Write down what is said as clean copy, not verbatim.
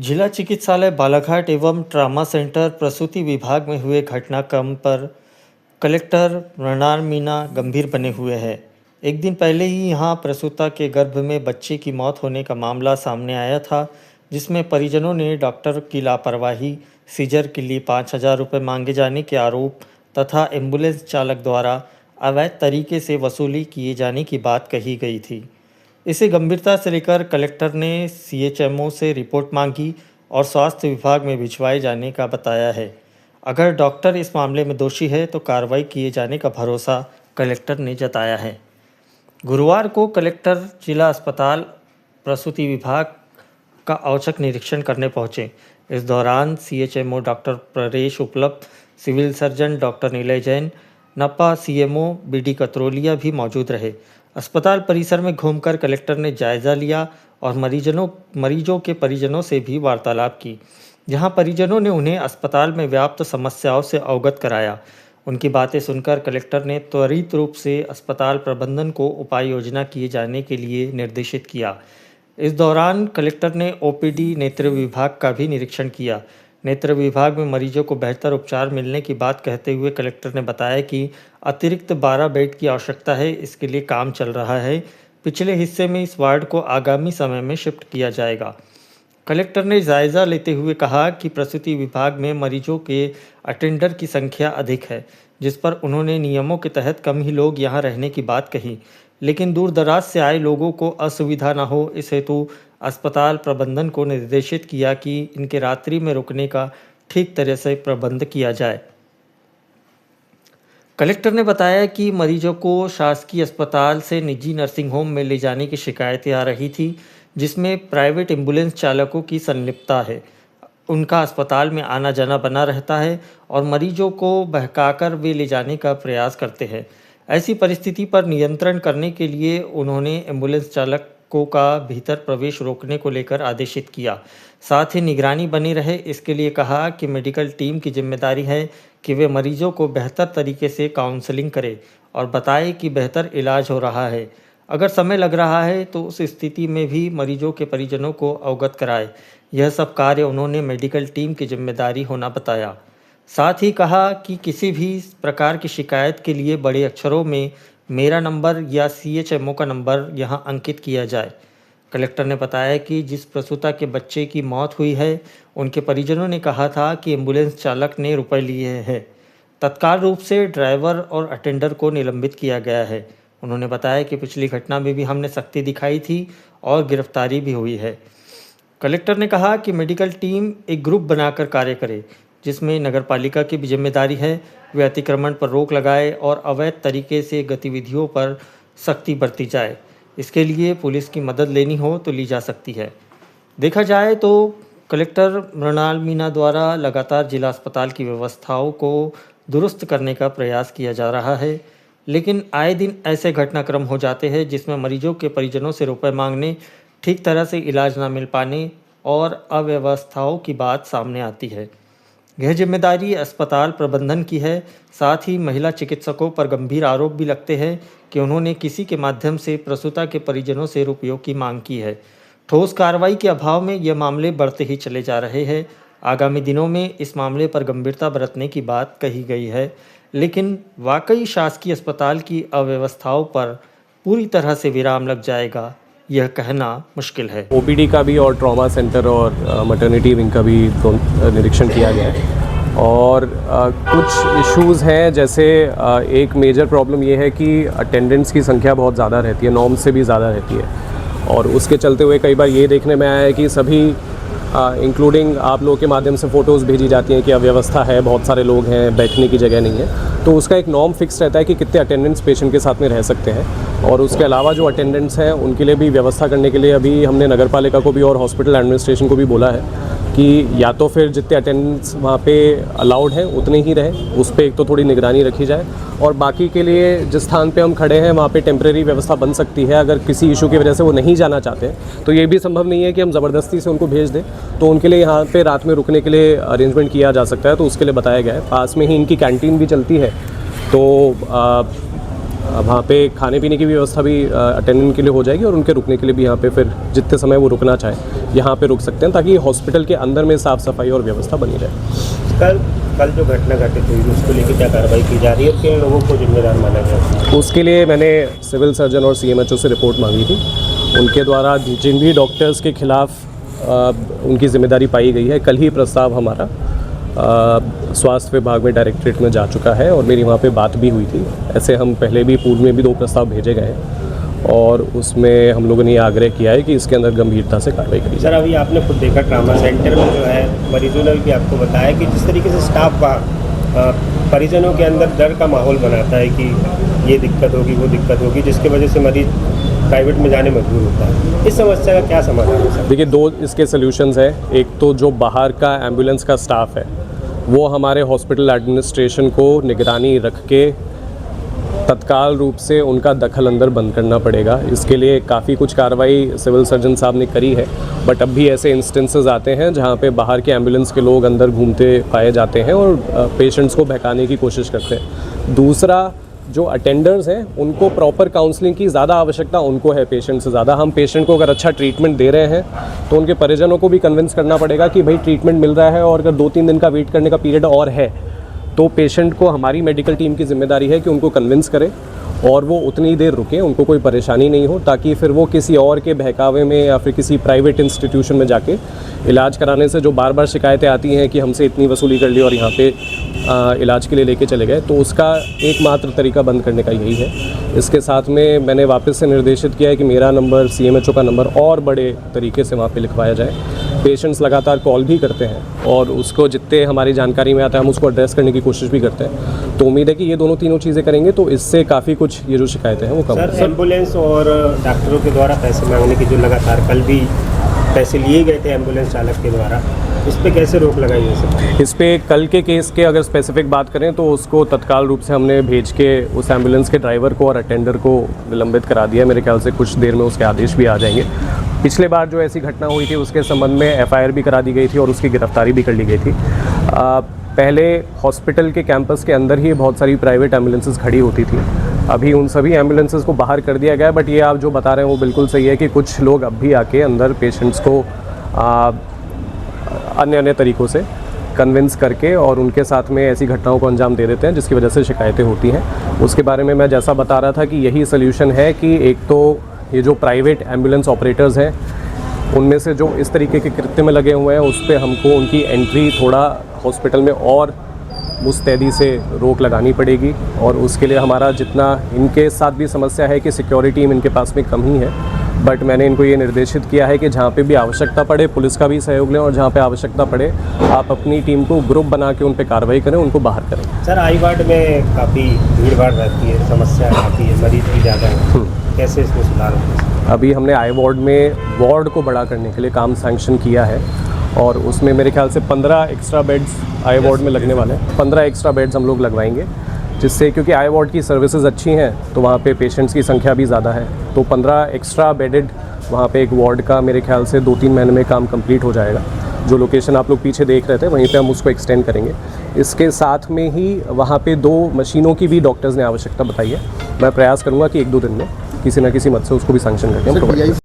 जिला चिकित्सालय बालाघाट एवं ट्रामा सेंटर प्रसूति विभाग में हुए घटनाक्रम पर कलेक्टर मृणाल मीणा गंभीर बने हुए हैं। एक दिन पहले ही यहां प्रसूता के गर्भ में बच्चे की मौत होने का मामला सामने आया था, जिसमें परिजनों ने डॉक्टर की लापरवाही, सीजर के लिए 5,000 रुपये मांगे जाने के आरोप तथा एम्बुलेंस चालक द्वारा अवैध तरीके से वसूली किए जाने की बात कही गई थी। इसे गंभीरता से लेकर कलेक्टर ने सीएचएमओ से रिपोर्ट मांगी और स्वास्थ्य विभाग में भिजवाए जाने का बताया है। अगर डॉक्टर इस मामले में दोषी है तो कार्रवाई किए जाने का भरोसा कलेक्टर ने जताया है। गुरुवार को कलेक्टर जिला अस्पताल प्रसूति विभाग का औचक निरीक्षण करने पहुंचे। इस दौरान सीएचएमओ डॉक्टर परेश उपलब्ध, civil surgeon doctor Nilay Jain, नपा CMO BD Katrolia भी मौजूद रहे। अस्पताल परिसर में घूमकर कलेक्टर ने जायजा लिया और मरीजों के परिजनों से भी वार्तालाप की, जहां परिजनों ने उन्हें अस्पताल में व्याप्त समस्याओं से अवगत कराया। उनकी बातें सुनकर कलेक्टर ने त्वरित रूप से अस्पताल प्रबंधन को उपाय योजना किए जाने के लिए निर्देशित किया। इस दौरान कलेक्टर ने ओपीडी नेत्र विभाग का भी निरीक्षण किया। नेत्र विभाग में मरीजों को बेहतर उपचार मिलने की बात कहते हुए कलेक्टर ने बताया कि अतिरिक्त 12 बेड की आवश्यकता है, इसके लिए काम चल रहा है। पिछले हिस्से में इस वार्ड को आगामी समय में शिफ्ट किया जाएगा। कलेक्टर ने जायजा लेते हुए कहा कि प्रसूति विभाग में मरीजों के अटेंडर की संख्या अधिक है, जिस पर उन्होंने नियमों के तहत कम ही लोग यहां रहने की बात कही, लेकिन दूर दराज से आए लोगों को असुविधा न हो, इस हेतु अस्पताल प्रबंधन को निर्देशित किया कि इनके रात्रि में रुकने का ठीक तरह से प्रबंध किया जाए। कलेक्टर ने बताया कि मरीजों को शासकीय अस्पताल से निजी नर्सिंग होम में ले जाने की शिकायतें आ रही थी, जिसमें प्राइवेट एम्बुलेंस चालकों की संलिप्तता है। उनका अस्पताल में आना जाना बना रहता है और मरीजों को बहकाकर वे ले जाने का प्रयास करते हैं। ऐसी परिस्थिति पर नियंत्रण करने के लिए उन्होंने एम्बुलेंस चालकों का भीतर प्रवेश रोकने को लेकर आदेशित किया। साथ ही निगरानी बनी रहे, इसके लिए कहा कि मेडिकल टीम की जिम्मेदारी है कि वे मरीजों को बेहतर तरीके से काउंसलिंग करें और बताएं कि बेहतर इलाज हो रहा है। अगर समय लग रहा है तो उस स्थिति में भी मरीजों के परिजनों को अवगत कराएं। यह सब कार्य उन्होंने मेडिकल टीम की जिम्मेदारी होना बताया। साथ ही कहा कि किसी भी प्रकार की शिकायत के लिए बड़े अक्षरों में मेरा नंबर या सीएचएमओ का नंबर यहां अंकित किया जाए। कलेक्टर ने बताया कि जिस प्रसूता के बच्चे की मौत हुई है, उनके परिजनों ने कहा था कि एम्बुलेंस चालक ने रुपए लिए हैं। तत्काल रूप से ड्राइवर और अटेंडर को निलंबित किया गया है। उन्होंने बताया कि पिछली घटना में भी हमने सख्ती दिखाई थी और गिरफ्तारी भी हुई है। कलेक्टर ने कहा कि मेडिकल टीम एक ग्रुप बनाकर कार्य करे, जिसमें नगरपालिका की भी जिम्मेदारी है। वे अतिक्रमण पर रोक लगाए और अवैध तरीके से गतिविधियों पर सख्ती बरती जाए। इसके लिए पुलिस की मदद लेनी हो तो ली जा सकती है। देखा जाए तो कलेक्टर मृणाल मीणा द्वारा लगातार जिला अस्पताल की व्यवस्थाओं को दुरुस्त करने का प्रयास किया जा रहा है, लेकिन आए दिन ऐसे घटनाक्रम हो जाते हैं जिसमें मरीजों के परिजनों से रुपए मांगने, ठीक तरह से इलाज न मिल पाने और अव्यवस्थाओं की बात सामने आती है। यह जिम्मेदारी अस्पताल प्रबंधन की है। साथ ही महिला चिकित्सकों पर गंभीर आरोप भी लगते हैं कि उन्होंने किसी के माध्यम से प्रसूता के परिजनों से रुपयों की मांग की है। ठोस कार्रवाई के अभाव में यह मामले बढ़ते ही चले जा रहे हैं। आगामी दिनों में इस मामले पर गंभीरता बरतने की बात कही गई है, लेकिन वाकई शासकीय अस्पताल की अव्यवस्थाओं पर पूरी तरह से विराम लग जाएगा, यह कहना मुश्किल है। ओपीडी का भी और ट्रॉमा सेंटर और मैटरनिटी विंग का भी निरीक्षण किया गया है और कुछ इश्यूज़ हैं। जैसे एक मेजर प्रॉब्लम ये है कि अटेंडेंट्स की संख्या बहुत ज़्यादा रहती है, नॉर्म से भी ज़्यादा रहती है और उसके चलते हुए कई बार ये देखने में आया है कि सभी इंक्लूडिंग आप लोगों के माध्यम से फ़ोटोज़ भेजी जाती हैं कि अव्यवस्था है, बहुत सारे लोग हैं, बैठने की जगह नहीं है। तो उसका एक नॉर्म फिक्स रहता है कि कितने अटेंडेंट्स पेशेंट के साथ में रह सकते हैं और उसके अलावा जो अटेंडेंट्स हैं उनके लिए भी व्यवस्था करने के लिए अभी हमने नगर पालिका को भी और हॉस्पिटल एडमिनिस्ट्रेशन को भी बोला है कि या तो फिर जितने अटेंडेंट्स वहाँ पे अलाउड हैं उतने ही रहे, उस पर एक तो थोड़ी निगरानी रखी जाए और बाकी के लिए जिस स्थान पे हम खड़े हैं वहाँ पे टेम्प्रेरी व्यवस्था बन सकती है। अगर किसी इशू की वजह से वो नहीं जाना चाहते हैं तो ये भी संभव नहीं है कि हम ज़बरदस्ती से उनको भेज दें, तो उनके लिए यहाँ पे रात में रुकने के लिए अरेंजमेंट किया जा सकता है। तो उसके लिए बताया गया है। पास में ही इनकी कैंटीन भी चलती है, तो वहाँ पे खाने पीने की भी व्यवस्था भी अटेंडेंट के लिए हो जाएगी और उनके रुकने के लिए भी यहाँ पे फिर जितने समय वो रुकना चाहें यहाँ पे रुक सकते हैं, ताकि हॉस्पिटल के अंदर में साफ़ सफाई और व्यवस्था बनी रहे। कल जो घटना घटित हुई उसको लेकर क्या कार्रवाई की जा रही है, किन लोगों को जिम्मेदार माना गया? उसके लिए मैंने सिविल सर्जन और CMHO से रिपोर्ट मांगी थी। उनके द्वारा जिन भी डॉक्टर्स के खिलाफ उनकी जिम्मेदारी पाई गई है, कल ही प्रस्ताव हमारा स्वास्थ्य विभाग में डायरेक्टरेट में जा चुका है और मेरी वहाँ पे बात भी हुई थी। ऐसे हम पहले भी पूर्व में भी 2 प्रस्ताव भेजे गए हैं और उसमें हम लोगों ने ये आग्रह किया है कि इसके अंदर गंभीरता से कार्रवाई करी जाए। सर, अभी आपने खुद देखा ट्रामा सेंटर में जो है मरीजों ने भी आपको बताया कि जिस तरीके से स्टाफ परिजनों के अंदर डर का माहौल बनाता है कि ये दिक्कत होगी वो दिक्कत होगी, जिसकी वजह से मरीज प्राइवेट में जाने मजबूर होता है। इस समस्या का क्या समाधान है सर? देखिए, 2 इसके सॉल्यूशंस हैं। एक तो जो बाहर का एम्बुलेंस का स्टाफ है वो हमारे हॉस्पिटल एडमिनिस्ट्रेशन को निगरानी रख के तत्काल रूप से उनका दखल अंदर बंद करना पड़ेगा। इसके लिए काफ़ी कुछ कार्रवाई सिविल सर्जन साहब ने करी है, बट अब भी ऐसे इंस्टेंसेस आते हैं जहां पे बाहर के एम्बुलेंस के लोग अंदर घूमते पाए जाते हैं और पेशेंट्स को बहकाने की कोशिश करते हैं। दूसरा, जो अटेंडर्स हैं उनको प्रॉपर काउंसलिंग की ज़्यादा आवश्यकता उनको है पेशेंट से ज़्यादा। हम पेशेंट को अगर अच्छा ट्रीटमेंट दे रहे हैं तो उनके परिजनों को भी कन्विंस करना पड़ेगा कि भाई ट्रीटमेंट मिल रहा है, और अगर 2-3 दिन का वेट करने का पीरियड और है तो पेशेंट को हमारी मेडिकल टीम की जिम्मेदारी है कि उनको कन्विंस करें और वो उतनी देर रुकें, उनको कोई परेशानी नहीं हो, ताकि फिर वो किसी और के बहकावे में या फिर किसी प्राइवेट इंस्टीट्यूशन में जाके इलाज कराने से जो बार बार शिकायतें आती हैं कि हमसे इतनी वसूली कर ली और यहाँ पे इलाज के लिए लेके चले गए, तो उसका एकमात्र तरीका बंद करने का यही है। इसके साथ में मैंने वापस से निर्देशित किया है कि मेरा नंबर, CMHO का नंबर और बड़े तरीके से वहाँ पे लिखवाया जाए। पेशेंट्स लगातार कॉल भी करते हैं और उसको जितने हमारी जानकारी में आता है हम उसको एड्रेस करने की कोशिश भी करते हैं। तो उम्मीद है कि ये तीनों चीज़ें करेंगे तो इससे काफ़ी कुछ ये जो शिकायतें हैं वो कम सर, एम्बुलेंस और डॉक्टरों के द्वारा पैसे मांगने की जो लगातार कल भी पैसे लिए गए थे एम्बुलेंस चालक के द्वारा, इस पे कैसे रोक लगाई है सर? इस पे कल के केस के अगर स्पेसिफिक बात करें तो उसको तत्काल रूप से हमने भेज के उस एम्बुलेंस के ड्राइवर को और अटेंडर को निलंबित करा दिया। मेरे ख्याल से कुछ देर में उसके आदेश भी आ जाएंगे। पिछले बार जो ऐसी घटना हुई थी उसके संबंध में FIR भी करा दी गई थी और उसकी गिरफ्तारी भी कर ली गई थी। पहले हॉस्पिटल के कैंपस के अंदर ही बहुत सारी प्राइवेट एम्बुलेंसेस खड़ी होती थी, अभी उन सभी एम्बुलेंसेस को बाहर कर दिया गया है। बट ये आप जो बता रहे हैं वो बिल्कुल सही है कि कुछ लोग अब भी आके अंदर पेशेंट्स को अन्य तरीक़ों से कन्विंस करके और उनके साथ में ऐसी घटनाओं को अंजाम दे देते हैं जिसकी वजह से शिकायतें होती हैं। उसके बारे में मैं जैसा बता रहा था कि यही सल्यूशन है कि एक तो ये जो प्राइवेट एम्बुलेंस ऑपरेटर्स हैं उनमें से जो इस तरीके के कृत्य में लगे हुए हैं उस पर हमको उनकी एंट्री थोड़ा हॉस्पिटल में और मुस्तैदी से रोक लगानी पड़ेगी। और उसके लिए हमारा जितना इनके साथ भी समस्या है कि सिक्योरिटी टीम इनके पास में कम ही है, बट मैंने इनको ये निर्देशित किया है कि जहाँ पे भी आवश्यकता पड़े पुलिस का भी सहयोग लें और जहाँ पे आवश्यकता पड़े आप अपनी टीम को ग्रुप बना के उन पे कार्रवाई करें, उनको बाहर करें। सर, आई वार्ड में काफ़ी भीड़ भाड़ रहती है, समस्या आती है, मरीज भी ज़्यादा है, कैसे इसमें सुधार होता है? अभी हमने आई वार्ड में वार्ड को बड़ा करने के लिए काम सैंक्शन किया है और उसमें मेरे ख्याल से 15 एक्स्ट्रा बेड्स आई वार्ड में लगने वाले हैं। 15 एक्स्ट्रा बेड्स हम लोग लगवाएंगे, जिससे क्योंकि आई वार्ड की सर्विसेज अच्छी हैं तो वहाँ पे पेशेंट्स की संख्या भी ज़्यादा है, तो 15 एक्स्ट्रा बेडेड वहाँ पे एक वार्ड का मेरे ख्याल से 2-3 महीने में काम कंप्लीट हो जाएगा। जो लोकेशन आप लोग पीछे देख रहे थे वहीं पे हम उसको एक्सटेंड करेंगे। इसके साथ में ही वहाँ पे 2 मशीनों की भी डॉक्टर्स ने आवश्यकता बताई है। मैं प्रयास करूँगा कि 1-2 दिन में किसी न किसी मत से उसको भी सैंक्शन करके हम